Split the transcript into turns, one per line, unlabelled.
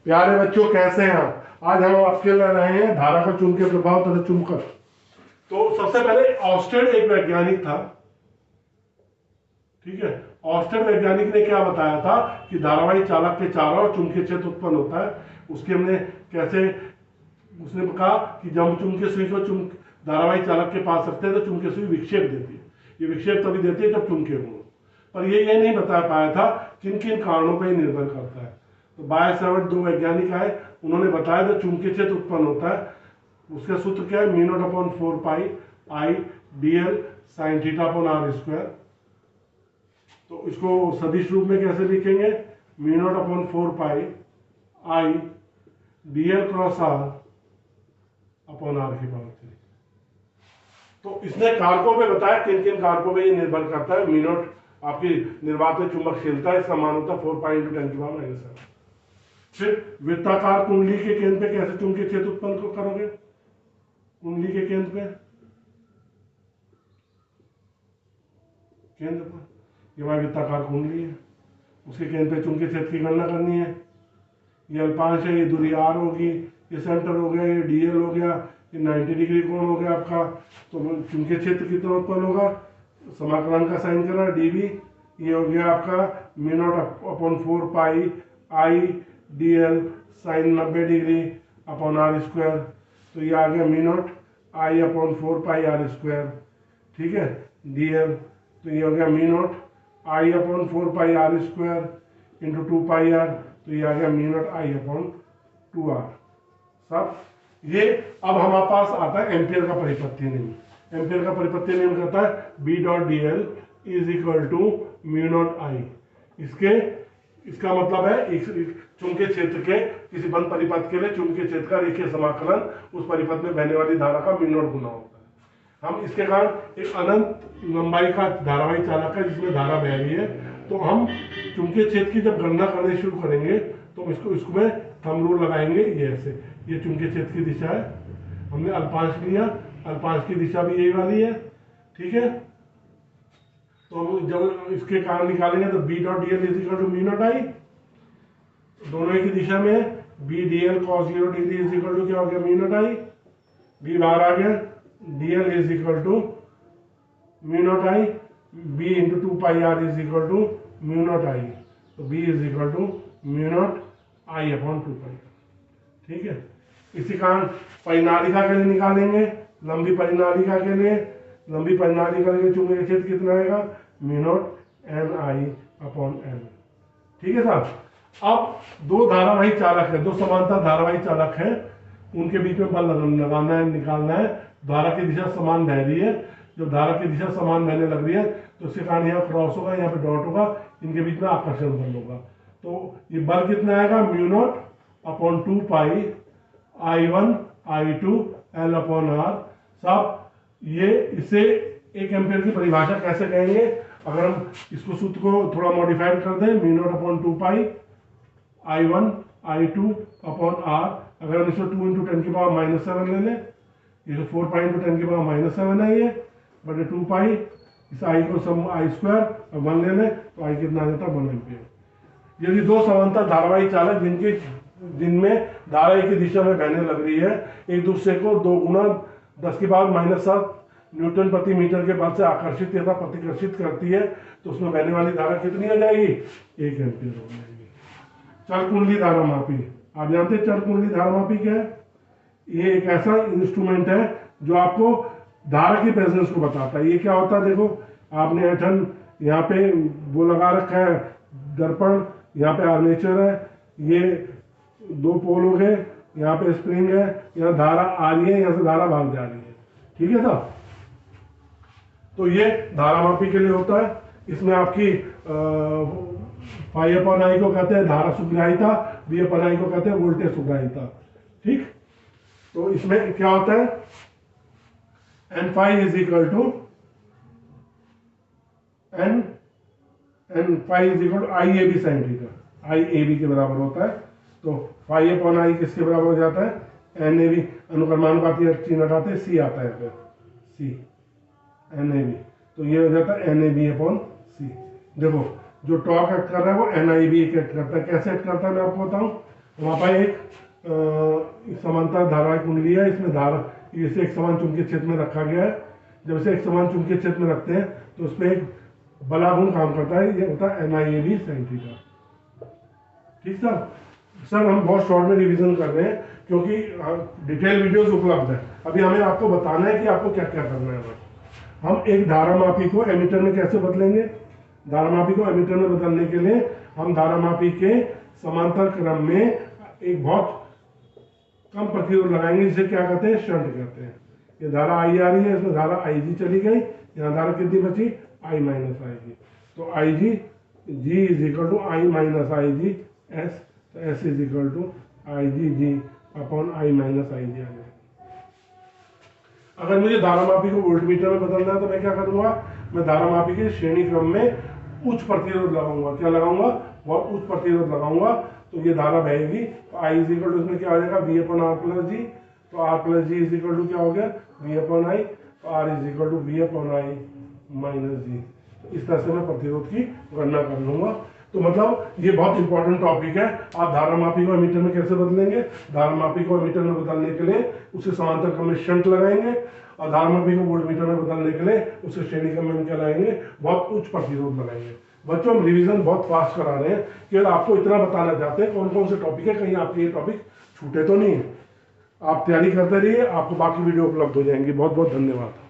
प्यारे बच्चों, कैसे हैं आप? आज हम आपके लिए रहे हैं धारा का चुंबकीय प्रभाव तथा चुंबकत्व। तो सबसे पहले ऑस्टेड एक वैज्ञानिक था, ठीक है। ऑस्टेड वैज्ञानिक ने क्या बताया था कि धारावाही चालक के चारों ओर चुंबकीय क्षेत्र उत्पन्न होता है। उसके हमने कैसे, उसने कहा कि जब चुंबकीय सुई को धारावाही चालक के पास रखते हैं तो चुंबकीय सुई विक्षेप देती है। ये विक्षेप तभी देती है जब चुंबकीय गुण। पर ये नहीं बता पाया था किन किन कारणों पर निर्भर करता है। तो बायसवर्ट दो वैज्ञानिक आए, उन्होंने बताया जो चुंबकीय क्षेत्र उत्पन्न होता है उसका सूत्र क्या है, mu naught upon 4 pi I dl sin theta upon r square. तो इसको सदिश रूप में कैसे लिखेंगे, mu naught upon 4 pi I dl cross r upon r की पावर 3। तो इसने कारकों पे बताया किन किन कारकों पे ये निर्भर करता है। म्यू नॉट आपकी निर्वात में चुंबकशीलता है, इसका मान होता है 4 पाई × 10⁻⁷। फिर वृत्ताकार कुंडली के केंद्र पे कैसे चुंबकीय क्षेत्र उत्पन्न करोगे, कुंडली के केंद्र पे, केंद्र पर ये हमारी वृत्ताकार कुंडली है, उसके केंद्र पे चुंबकीय क्षेत्र की गणना करनी है। ये अल्पांश है, ये दूरी r होगी, ये सेंटर हो गया, ये dl हो गया, ये 90 डिग्री कोण हो गया आपका। तो चुंबकीय क्षेत्र कितना उत्पन्न होगा, समाकलन का साइन करा dv, ये हो गया आपका mu naught upon 4 pi I dl sine 90 degree upon r square. तो ये आ गया mu naught I upon 4 pi r square, ठीक है, dl। तो ये हो गया mu naught I upon 4 pi r square into 2 pi r। तो ये आ गया mu naught I upon 2r। सब ये अब हमारे पास आता है एम्पियर का परिपत्य नियम। एम्पियर का परिपत्य नियम कहता है B dot D L is equal to mu naught I. इसका मतलब है चुंबकीय क्षेत्र के किसी बंद परिपथ के लिए चुंबकीय क्षेत्र का रेखीय समाकलन उस परिपथ में बहने वाली धारा का म्यू नॉट गुना होता है। हम इसके कारण एक अनंत लंबाई का धारावाही चालक है जिसमें धारा बह रही है। तो हम चुंबकीय क्षेत्र की जब गणना करने शुरू करेंगे तो इसमें थंब रूल लगाएंगे। ये ऐसे, ये चुंबकीय क्षेत्र की दिशा है, हमने अल्पांश लिया, अल्पांश की दिशा भी यही वाली है, ठीक है। तो हम जब इसके कारण निकालेंगे तो B dot D L is equal to mu naught I, दोनों की दिशा में B D L cos 0 degree is equal to क्या हो गया, म्यू नॉट आई। बी बाहर आ गया, D L is equal to mu naught I, B into 2 pi R is equal to mu naught I. तो B is equal to mu naught I upon 2 pi, ठीक है। इसी कारण परिनालिका के लिए निकालेंगे, लंबी परिनालिका के लिए, लंबी परिनालिका के लिए चुंबकीय क्षेत्र कितना आएगा, mu naught N I upon N, ठीक है साहब। अब दो धारावाही चालक है, दो समांतर धारावाही चालक है, उनके बीच में बल लगाना है, निकालना है। धारा की दिशा समान बह रही है, जब धारा की दिशा समान बहने लग रही है तो उसके कारण यहाँ क्रॉस होगा, यहाँ पे डॉट होगा, इनके बीच में आकर्षण बल होगा। तो ये बल कितना आएगा, म्यू नॉट अपॉन 2 पाई I1 I2 L upon R। साहब ये इसे एक एम्पियर की परिभाषा कैसे कहेंगे, अगर हम इसको सूत्र को थोड़ा मॉडिफाइड कर दें, म्यू नॉट अपॉन 2 पाई I1 I2 अपॉन R। अगर हम इसको 2 × 10⁻⁷ ले लें, ये 4 पाई × 10⁻⁷ है ये, बटे 2 पाई, इस आई को सम आई स्क्वायर और 1 ले लें तो आई कितना आ जाता है, 1 एम्पियर। यदि दो समांतर धारावाही चालक जिनमें धारा एक ही दिशा में बहने लग रही है, एक दूसरे को 2 × 10⁻⁷ न्यूटन प्रति मीटर के बल से आकर्षित या प्रतिकर्षित करती है, तो उसमें बहने वाली धारा कितनी हो जाएगी, 1 एम्पियर हो जाएगी। चरकुंडली धारामापी, आप जानते हैं चरकुंडली धारामापी क्या है? ये एक ऐसा इंस्ट्रूमेंट है जो आपको धारा की प्रेजेंस को बताता है। ये क्या होता है, देखो आपने ऐठन यहाँ पे वो लगा रखा है दर्पण, यहाँ पे आर्मेचर है, ये 2 पोल हो गए, यहाँ पे स्प्रिंग है, यहाँ धारा आ रही है, यहाँ से धारा भाग जा रही है, ठीक है साहब। तो ये धारामापी के लिए होता है। इसमें आपकी फाई अपॉन आई को कहते हैं धारा सुग्राहिता, बी अपॉन आई को कहते हैं वोल्टेज सुग्राहिता, ठीक। तो इसमें क्या होता है, N phi is equal to N phi is equal to I A B sine theta, I A B के बराबर होता है। तो फाई अपॉन आई किसके बराबर हो जाता है, एन ए बी, अनुक्रमानुपाती चिन्ह हटाते हैं, सी आता है फिर, सी एन ए बी, तो ये हो जाता है एन ए बी अपॉन सी। देखो जो टॉर्क एक्ट कर रहा है वो एन आई बी एक्ट करता है। कैसे एक्ट करता है मैं आपको बताऊं, हमारे पास एक समांतर धारावाहिक कुंडली है, इसमें धारा इसे एक समान चुंबकीय क्षेत्र में रखा गया है। जब इसे एक समान चुंबकीय क्षेत्र में रखते हैं तो उस पर एक बलागुण काम करता है, ये होता है NIAB sin थीटा। ठीक सर हम बहुत शॉर्ट में रिवीजन कर रहे हैं क्योंकि डिटेल वीडियोस उपलब्ध है। अभी हमें आपको बताना है कि आपको क्या क्या करना है। बस हम एक धारामापी को एमीटर में कैसे बदलेंगे। धारामापी को एमीटर में बदलने के लिए हम धारामापी के समांतर क्रम में एक बहुत कम प्रतिरोध लगाएंगे, जिसे क्या कहते हैं, शंट कहते हैं। ये धारा I आ रही है, इसमें धारा IG चली गई, यहाँ धारा कितनी बची, I माइनस IG। तो IG G is equal to I minus IG S, तो S is equal to IG G upon I minus IG आ जाएगा। अगर मुझे धारामापी को वोल्टमीटर में बदलना है तो मैं क्या करूँगा, मैं धारामापी के श्रेणी क्रम में उच्च प्रतिरोध लगाऊंगा। क्या लगाऊंगा, बहुत उच्च प्रतिरोध लगाऊंगा, तो ये धारा बहेगी। तो I इज इक्वल टू इसमें क्या हो जाएगा, V upon R plus G. तो R plus G is equal to क्या हो गया, V अपॉन I। तो R is equal to V upon I minus G. इस तरह से मैं प्रतिरोध की गणना कर लूंगा। तो मतलब ये बहुत इंपॉर्टेंट टॉपिक है। आप धारामापी को एमीटर में कैसे बदलेंगे, धारामापी को एमीटर में बदलने के लिए उसे समांतर क्रम में शंट लगाएंगे, और धारामापी को वोल्टमीटर में बदलने के लिए उसे श्रेणी क्रम में क्या लगाएंगे, बहुत उच्च प्रतिरोध लगाएंगे। बच्चों हम रिवीजन बहुत फास्ट करा रहे हैं, केवल आपको इतना बताना चाहते हैं कौन कौन से टॉपिक है, कहीं आपके ये टॉपिक छूटे तो नहीं है। आप तैयारी करते रहिए, आपको बाकी वीडियो उपलब्ध हो जाएंगी। बहुत बहुत धन्यवाद।